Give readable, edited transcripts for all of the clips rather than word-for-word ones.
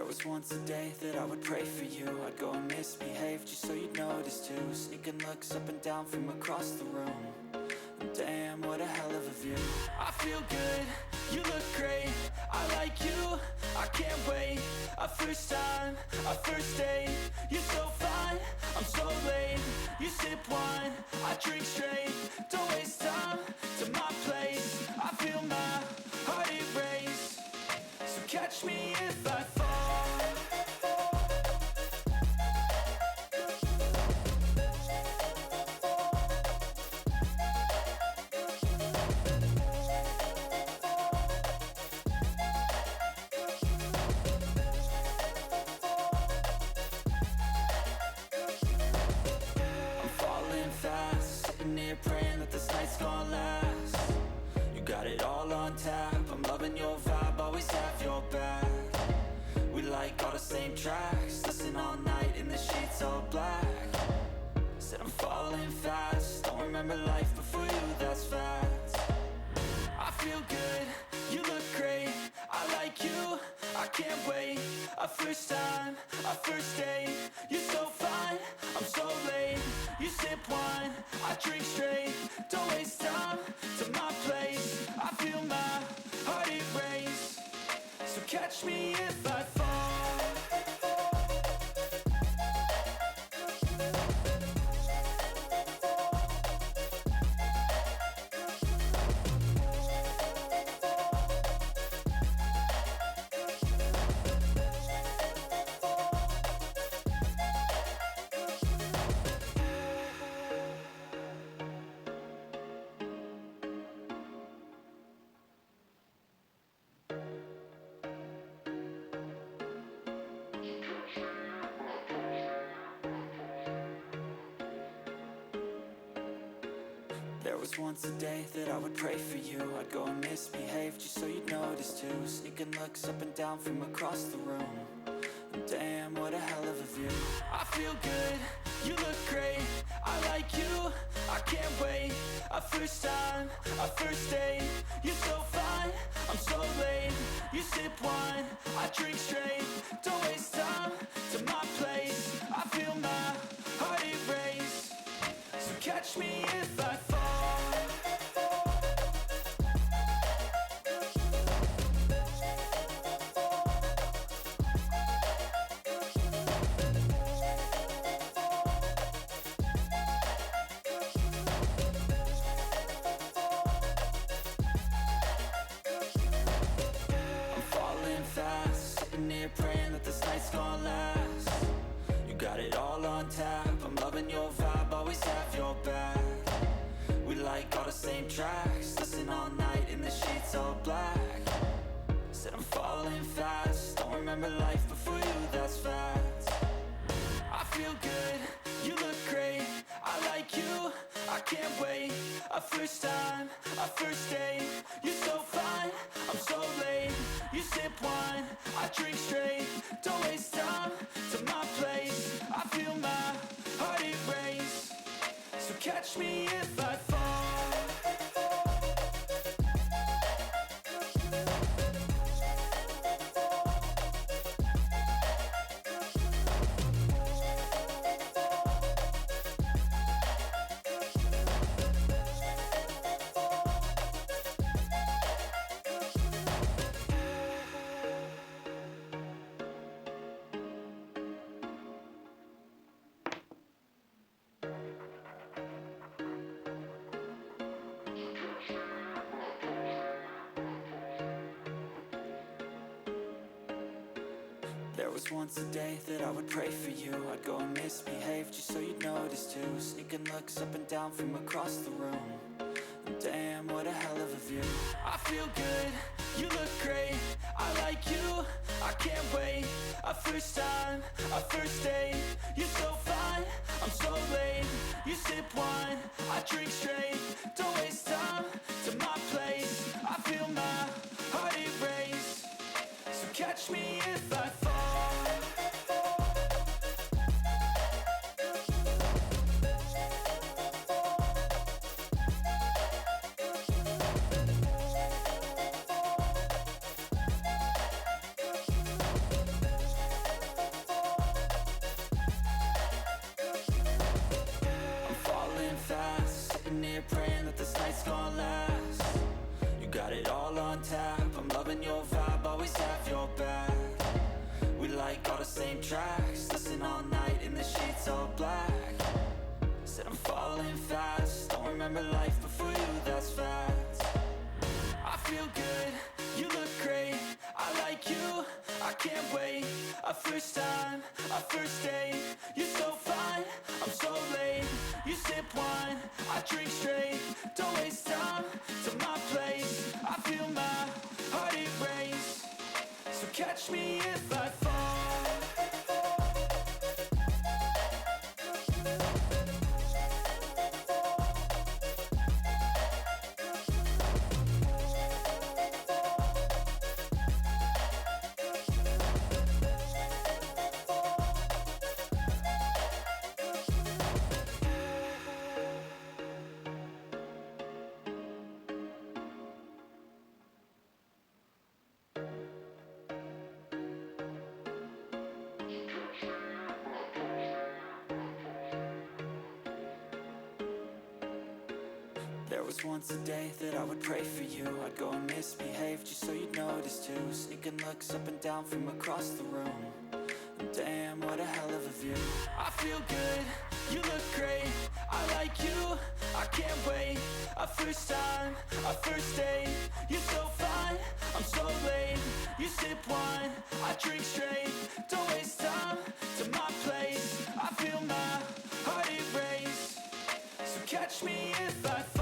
There was once a day that I would pray for you. I'd go and misbehave just so you'd notice too. Sneaking looks up and down from across the room. And damn, what a hell of a view. I feel good, you look great, I like you, I can't wait. A first time, a first date. You're so fine, I'm so late. You sip wine, I drink straight. Don't waste time to my place. I feel my heart erase. So catch me if I fall. I'm falling fast, sitting here praying that this night's gonna last. You got it all on tap, I'm loving your vibe, always have your back. We like all the same tracks, listen all night in the sheets all black. Said I'm falling fast, don't remember life before you, that's fact. I feel good, you look great, I like you, I can't wait. A first time, a first date. You're so fine, I'm so late. You sip wine, I drink straight. Don't waste time to my place. I feel my heart erase. So catch me if I fall. There was once a day that I would pray for you. I'd go and misbehave just so you'd notice too. Sneaking looks up and down from across the room. And damn, what a hell of a view. I feel good, you look great, I like you, I can't wait. A first time, a first date. You're so fine, I'm so late. You sip wine, I drink straight. Don't waste time to my place. I feel my heart erase. So catch me if I fall. Praying that this night's gonna last. You got it all on tap, I'm loving your vibe, always have your back. We like all the same tracks, listen all night in the sheets all black. Said I'm falling fast, don't remember life before you, that's fact. I feel good, you look great, I like you, I can't wait. A first time, a first date. You're so fine, I'm so late. You sip wine, I drink straight. Don't waste time to my place. I feel my heart erase. So catch me if I fall. There was once a day that I would pray for you. I'd go and misbehave just so you'd notice too. Sneaking looks up and down from across the room. And damn, what a hell of a view. I feel good, you look great, I like you, I can't wait. A first time, a first date. You're so fine, I'm so late. You sip wine, I drink straight. Don't waste time to my place. I feel my heart erase. So catch me if I fall. night's gonna last. You got it all on tap, I'm loving your vibe, always have your back. We like all the same tracks, listen all night in the sheets all black. Said I'm falling fast, don't remember life before you, that's facts. I feel good, you look great, I like you, I can't wait. A first time, a first date, you're so fine, I'm so late. You sip wine, I drink straight, don't waste time to my place. I feel my heart erase, so catch me if I fall. There was once a day that I would pray for you. I'd go and misbehave just so you'd notice too. Sneaking looks up and down from across the room. And damn, what a hell of a view. I feel good, you look great, I like you, I can't wait. A first time, a first date, you're so fine, I'm so late. You sip wine, I drink straight, don't waste time to my place. I feel my heart erase, so catch me if I fall.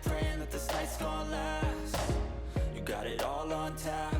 Praying that this night's gonna last. You got it all on tap,